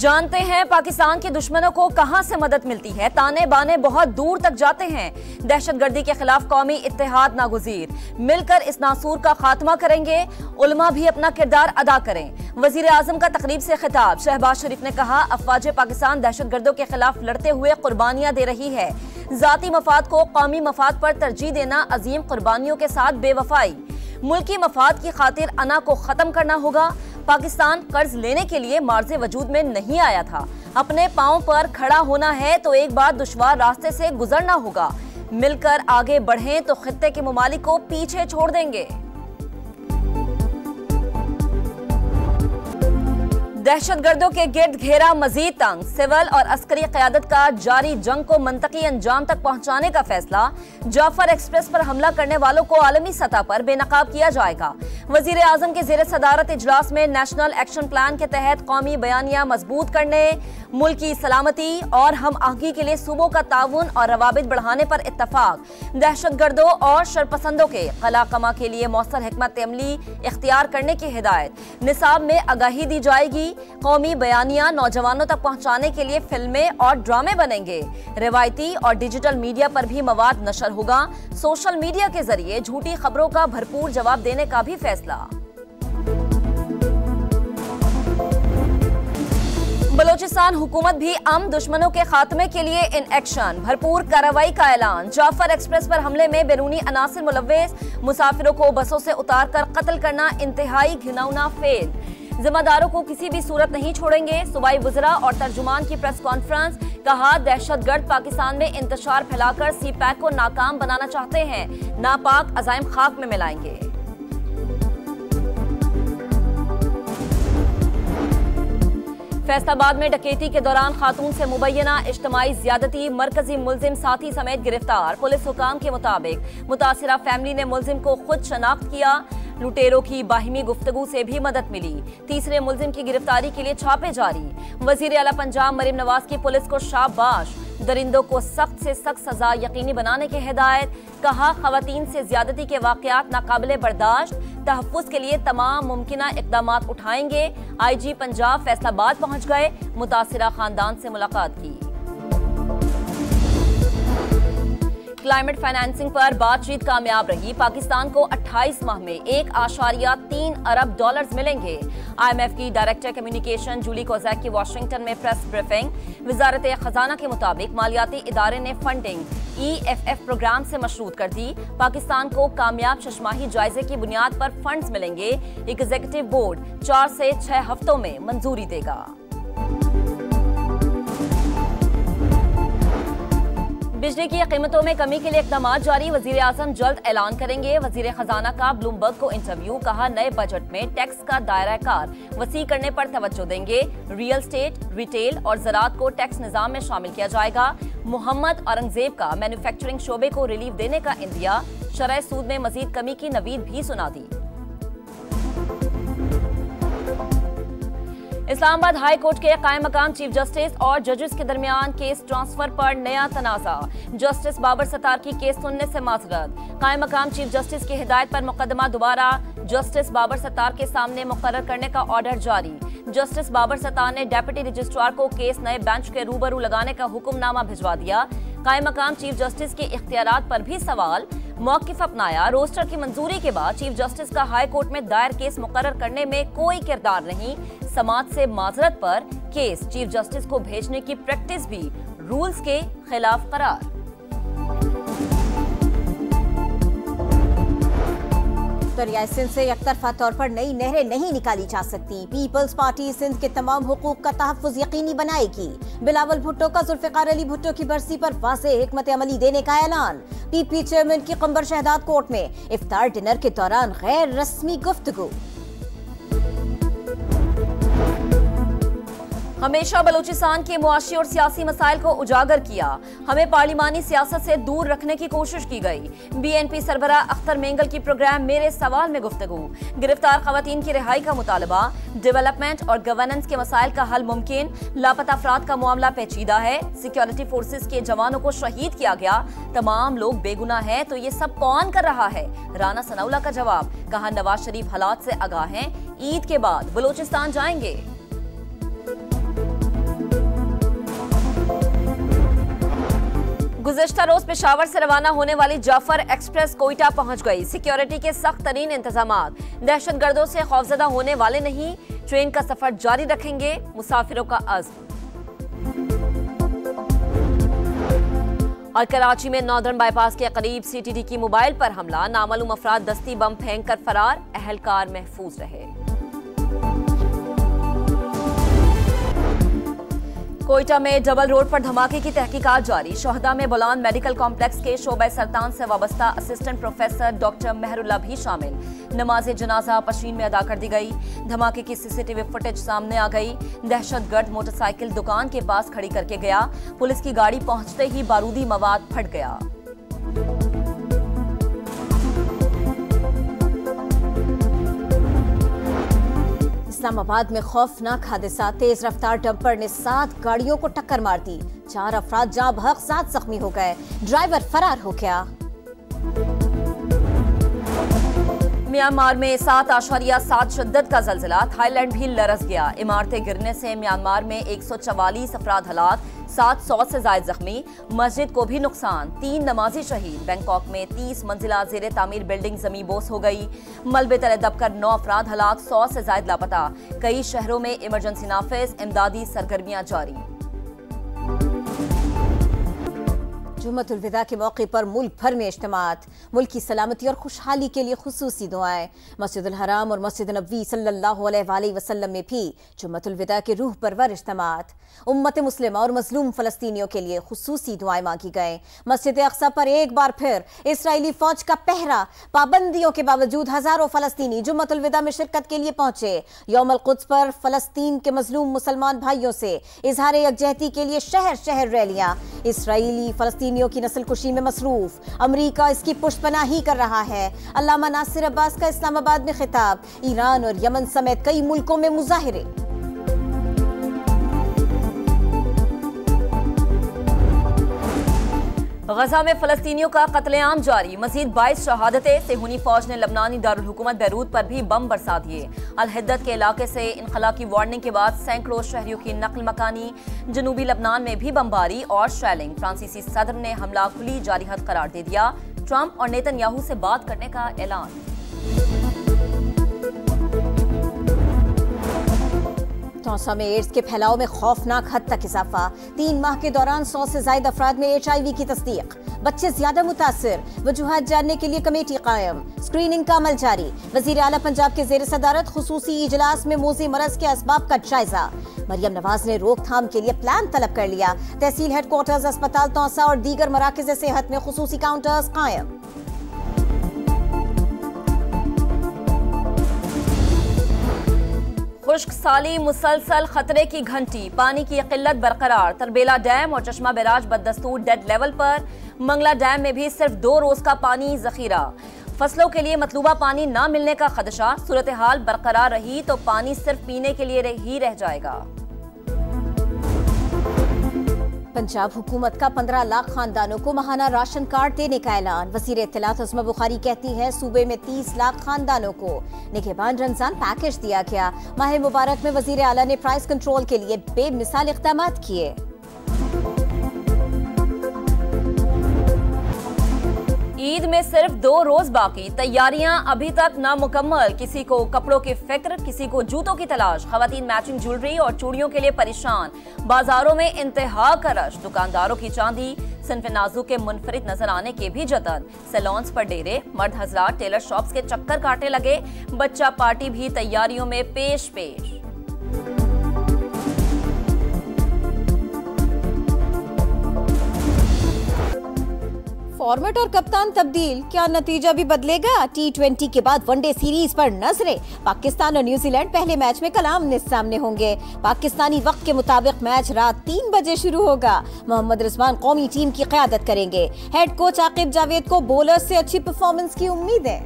जानते हैं पाकिस्तान के दुश्मनों को कहां से मदद मिलती है। ताने बाने बहुत दूर तक जाते हैं। दहशतगर्दी के खिलाफ कौमी इत्तेहाद नागुज़ीर, मिलकर इस नासूर का खात्मा करेंगे। उलमा भी अपना किरदार अदा करें। वजीर आजम का तकरीब से खिताब। शहबाज शरीफ ने कहा, अफवाज पाकिस्तान दहशतगर्दों के खिलाफ लड़ते हुए कुर्बानियां दे रही है। जाती मफाद को कौमी मफाद पर तरजीह देना अजीम कुर्बानियों के साथ बेवफाई। मुल्की मफाद की खातिर अना को खत्म करना होगा। पाकिस्तान कर्ज लेने के लिए मार्ज़े वजूद में नहीं आया था। अपने पांव पर खड़ा होना है तो एक बार दुश्वार रास्ते से गुजरना होगा। मिलकर आगे बढ़ें तो खित्ते के ममालिक को पीछे छोड़ देंगे। दहशतगर्दों के गिर्द घेरा मजीद तंग। सिविल और अस्करी क़यादत का जारी जंग को मंतकी अंजाम तक पहुंचाने का फैसला। जाफर एक्सप्रेस पर हमला करने वालों को आलमी सतह पर बेनकाब किया जाएगा। वजीर आजम के ज़ेरे सदारत इजलास में नेशनल एक्शन प्लान के तहत कौमी बयानिया मजबूत करने, मुल्की सलामती और हम आहंगी के लिए सूबों का ताउन और रवाबित बढ़ाने पर इत्तफाक। दहशतगर्दों और शरपसंदों के कला कमा के लिए मौसर हिकमत अमली इख्तियार करने की हिदायत। निसाब में आगाही दी जाएगी। कौमी बयानिया नौजवानों तक पहुंचाने के लिए फिल्में और ड्रामे बनेंगे। रिवायती और डिजिटल मीडिया पर भी मवाद नशर होगा। सोशल मीडिया के जरिए झूठी खबरों का भरपूर जवाब देने का भी फैसला। बलोचिस्तान हुकूमत भी दुश्मनों के खात्मे के लिए इन एक्शन, भरपूर कार्रवाई का ऐलान। जाफर एक्सप्रेस पर हमले में बैरूनी अनासिर मुलव्वस, मुसाफिरों को बसों से उतारकर कत्ल करना इंतहाई घिनौना फेल। जिम्मेदारों को किसी भी सूरत नहीं छोड़ेंगे। सूबाई वज़रा और तर्जुमान की प्रेस कॉन्फ्रेंस। कहा, दहशतगर्द पाकिस्तान में इंतशार फैलाकर सीपैक को नाकाम बनाना चाहते हैं। नापाक अज़ाइम खाक में मिलाएंगे। फैसलाबाद में डकैती के दौरान खातून से मुबैना इज्तिमाई ज़्यादती, मरकजी मुलजिम साथी समेत गिरफ्तार। पुलिस हुकाम के मुताबिक मुतासिरा फैमिली ने मुलजिम को खुद शनाख्त किया। लुटेरों की बाहिमी गुफ्तगू से भी मदद मिली। तीसरे मुलजिम की गिरफ्तारी के लिए छापे जारी। वजीर आला पंजाब मरीम नवाज की पुलिस को शाबाश। दरिंदों को सख्त से सख्त सजा यकीनी बनाने की हिदायत। कहा, खवातीन से ज्यादती के वाकयात नाकाबिले बर्दाश्त। तहफ़्फ़ुज़ के लिए तमाम मुमकिना इक़दामात उठाएंगे। IG पंजाब फैसलाबाद पहुंच गए। मुतासिरा खानदान से मुलाकात की। क्लाइमेट फाइनेंसिंग पर बातचीत कामयाब रही। पाकिस्तान को 28 माह में 1.3 अरब डॉलर्स मिलेंगे। IMF की डायरेक्टर कम्युनिकेशन जूली कोज़ैक की वाशिंगटन में प्रेस ब्रीफिंग। वजारत खजाना के मुताबिक मालियाती इदारे ने फंडिंग EFF प्रोग्राम से मशरूत कर दी। पाकिस्तान को कामयाब शशमाही जायजे की बुनियाद पर फंड्स मिलेंगे। एग्जीक्यूटिव बोर्ड 4 से 6 हफ्तों में मंजूरी देगा। बिजली की कीमतों में कमी के लिए इक़दाम जारी। वजीर आज़म जल्द ऐलान करेंगे। वजीर खजाना का ब्लूमबर्ग को इंटरव्यू। कहा, नए बजट में टैक्स का दायरा कार वसी करने पर तवज्जो देंगे। रियल एस्टेट, रिटेल और ज़राअत को टैक्स निज़ाम में शामिल किया जाएगा। मोहम्मद औरंगजेब का मैन्युफैक्चरिंग शोबे को रिलीफ देने का इंदिया। शरह सूद में मजीद कमी की नवीद भी सुना दी। इस्लामाबाद हाई कोर्ट के कायम मकाम चीफ जस्टिस और जजेस के दरमियान केस ट्रांसफर पर नया तनाज़ा। जस्टिस बाबर सत्तार की केस सुनने से माजरत। कायम मकाम चीफ जस्टिस की हिदायत पर मुकदमा दोबारा जस्टिस बाबर सत्तार के सामने मुकर्रर करने का ऑर्डर जारी। जस्टिस बाबर सत्तार ने डेप्यूटी रजिस्ट्रार को केस नए बेंच के रूबरू लगाने का हुक्मनामा भिजवा दिया। कायम मकाम चीफ जस्टिस के इख्तियारात पर भी सवाल। मौकिफ अपनाया। रोस्टर की मंजूरी के बाद चीफ जस्टिस का हाई कोर्ट में दायर केस मुकर्रर करने में कोई किरदार नहीं। समाज से माजरत पर केस चीफ जस्टिस को भेजने की प्रैक्टिस भी रूल्स के खिलाफ करार। दरियाए सिंध से एकतरफा तौर पर नई नहरें नहीं निकाली जा सकती। पीपल्स पार्टी सिंध के तमाम हुकूक का तहफ़्फ़ुज़ यकीनी बनाएगी। बिलावल भुट्टो का जुल्फ़िकार अली भुट्टो की बरसी पर वाज़ेह हिकमत अमली देने का ऐलान। PP चेयरमैन की क़ंबर शहदाद कोर्ट में इफ्तार डिनर के दौरान गैर रस्मी गुफ्तगू। हमेशा बलूचिस्तान के मुआशी और सियासी मसाइल को उजागर किया। हमें पार्लिमानी सियासत से दूर रखने की कोशिश की गई। BNP सरबरा अख्तर मेंगल की प्रोग्राम मेरे सवाल में गुफ्तगू। गिरफ्तार खवातीन की रिहाई का मुतालबा। डेवलपमेंट और गवर्नेंस के मसाइल का हल मुमकिन। लापता अफराद का मामला पेचीदा है। सिक्योरिटी फोर्सेस के जवानों को शहीद किया गया। तमाम लोग बेगुनाह हैं तो ये सब कौन कर रहा है? राना सनाउल्लाह का जवाब। कहा, नवाज शरीफ हालात से आगाह हैं। ईद के बाद बलूचिस्तान जाएंगे। गुज़िश्ता रोज पेशावर से रवाना होने वाली जाफर एक्सप्रेस कोयटा पहुंच गई। सिक्योरिटी के सख्त तरीन इंतजामात, दहशतगर्दों से खौफजदा होने वाले नहीं, ट्रेन का सफर जारी रखेंगे मुसाफिरों का अज़्म। और कराची में नॉर्दर्न बाईपास के करीब सीटीडी की मोबाइल पर हमला, नामालूम अफराद दस्ती बम फेंक कर फरार, अहलकार महफूज रहे। कोयटा में डबल रोड पर धमाके की तहकीकात जारी। शोहदा में बोलान मेडिकल कॉम्प्लेक्स के शोबे सरतान से वाबस्ता असिस्टेंट प्रोफेसर डॉक्टर मेहरुल्लाह भी शामिल। नमाज जनाजा पशीन में अदा कर दी गई। धमाके की सीसीटीवी फुटेज सामने आ गई। दहशतगर्द मोटरसाइकिल दुकान के पास खड़ी करके गया। पुलिस की गाड़ी पहुंचते ही बारूदी मवाद फट गया। इस्लामाबाद में खौफनाक हादसा, तेज रफ्तार डंपर ने 7 गाड़ियों को टक्कर मार दी। 4 अफराद जाँ बहक, 7 जख्मी हो गए। ड्राइवर फरार हो गया। म्यांमार में 7.7 शिद्दत का जल्जिला, थाईलैंड भी लरस गया। इमारतें गिरने से म्यांमार में 144 अफराद हलाक, 700 से ज्यादा जख्मी। मस्जिद को भी नुकसान, 3 नमाजी शहीद। बैंकॉक में 30 मंजिला जेर तामीर बिल्डिंग जमींबोस हो गई। मलबे तले दबकर 9 अफराद हलाक, 100 से ज्यादा लापता। कई शहरों में इमरजेंसी नाफिज, इमदादी सरगर्मियां जारी। जुम्मतुल विदा के मौके पर मुल्क भर में इज्तिमात, मुल्क की सलामती और खुशहाली के लिए खुसूसी दुआएं। मस्जिदुल हराम और मस्जिद नबवी सल्लल्लाहु अलैहि वसल्लम में भी जुम्मतुल विदा के रूह परवर इज्तिमात। उम्मत मुस्लिमा और मजलूम फलस्तीनियों के लिए खुसूसी दुआएं मांगी गए। मस्जिद अक्सा पर एक बार फिर इजरायली फौज का पहरा, पाबंदियों के बावजूद हजारों फलस्तीनी जुम्मतुल विदा में शिरकत के लिए पहुंचे। यौमुल कुद्स पर फलस्तीन के मजलूम मुसलमान भाइयों से इजहार यकजहती के लिए शहर शहर रैलियां। इसराइली फलस्तीनियों की नस्लकुशी में मसरूफ, अमरीका इसकी पुष्टपनाही कर रहा है। अल्लामा नासिर अब्बास का इस्लामाबाद में खिताब। ईरान और यमन समेत कई मुल्कों में मुजाहिरे। गजा में फलस्तीनियों का कत्लेआम जारी, मजीद 22 शहादतें। सेहूनी फौज ने लबनानी दारुल हुकूमत बैरूत पर भी बम बरसा दिए। अल-हिद्दत के इलाके से इनखला की वार्निंग के बाद सैकड़ों शहरियों की नकल मकानी। जनूबी लबनान में भी बमबारी और शेलिंग। फ्रांसीसी सदर ने हमला खुली जारिहत करार दे दिया। ट्रंप और नेतन्याहू से बात करने का ऐलान। तौसा में एड्स के फैलाव में खौफनाक हद तक इजाफा। 3 माह के दौरान 100 से ज्यादा अफराद में HIV की तस्दीक। बच्चे ज्यादा मुतासिर, वजूहात जानने के लिए कमेटी कायम। स्क्रीनिंग का अमल जारी। वजीर आला पंजाब के जेर सदारत खुसूसी इजलास में मोज़ी मरज के असबाब का जायजा। मरियम नवाज ने रोकथाम के लिए प्लान तलब कर लिया। तहसील हेडक्वार्टर्स, अस्पताल तौसा और दीगर मराकज़ सेहत में खुसूसी काउंटर्स कायम। खुश्क साली मुसलसल खतरे की घंटी, पानी की किल्लत बरकरार। तरबेला डैम और चश्मा बैराज बदस्तूर डेड लेवल पर। मंगला डैम में भी सिर्फ 2 रोज का पानी जखीरा। फसलों के लिए मतलूबा पानी न मिलने का खदशा। सूरत हाल बरकरार रही तो पानी सिर्फ पीने के लिए ही रह जाएगा। पंजाब हुकूमत का 15 लाख खानदानों को माहाना राशन कार्ड देने का ऐलान। वज़ीर इत्तलात उस्मा बुखारी कहती है सूबे में 30 लाख खानदानों को निगहबान रमजान पैकेज दिया गया। माह मुबारक में वज़ीर आला ने प्राइस कंट्रोल के लिए बेमिसाल इक़दामात किए। ईद में सिर्फ 2 रोज बाकी, तैयारियां अभी तक नामुकम्मल। किसी को कपड़ों की फिक्र, किसी को जूतों की तलाश। खवातीन मैचिंग ज्वेलरी और चूड़ियों के लिए परेशान। बाजारों में इंतहा का रश। दुकानदारों की चांदी सिन्फ नाजुक के मुनफरिद नजर आने के भी जतन। सैलून्स पर डेरे, मर्द हजरात टेलर शॉप्स के चक्कर काटने लगे। बच्चा पार्टी भी तैयारियों में पेश। फॉर्मेट और कप्तान तब्दील, क्या नतीजा भी बदलेगा? T20 के बाद वनडे सीरीज पर नजरें। पाकिस्तान और न्यूजीलैंड पहले मैच में कल आमने सामने होंगे। पाकिस्तानी वक्त के मुताबिक मैच रात 3 बजे शुरू होगा। मोहम्मद रिजवान कौमी टीम की क़यादत करेंगे। हेड कोच आकिब जावेद को बॉलर से अच्छी परफॉर्मेंस की उम्मीद है।